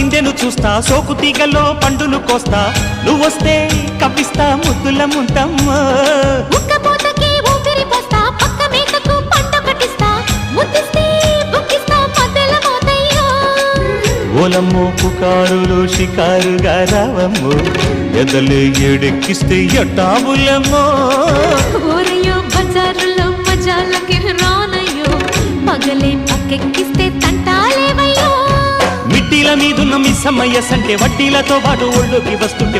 పిందెను చూస్తా సోకు తీగలో పండును కోస్తా నువ్వొస్తే కప్పిస్తా ముద్దుల ముంతమ్మ ఉక్కపోతకి ఊపిరి పోస్తా పక్క మేకకు పంట కట్టిస్తా ముద్దిస్తే బుక్కిస్తా మధ్యల మోతయ్యో ఓలమ్మో పుకారులు షికారుగా రావమ్మో ఎదలు ఎడెక్కిస్తే ఎట్టాబులమ్మో ఊరయ్యో బజారులో మజాలకి రానయ్యో పగలే పక్కెక్కిస్తే తంటాలేవయ్యో మిట్టిల మీదున్న మిస్సమ్మయ్య సంటే వడ్డీలతో పాటు ఒళ్ళోకి వస్తుంటే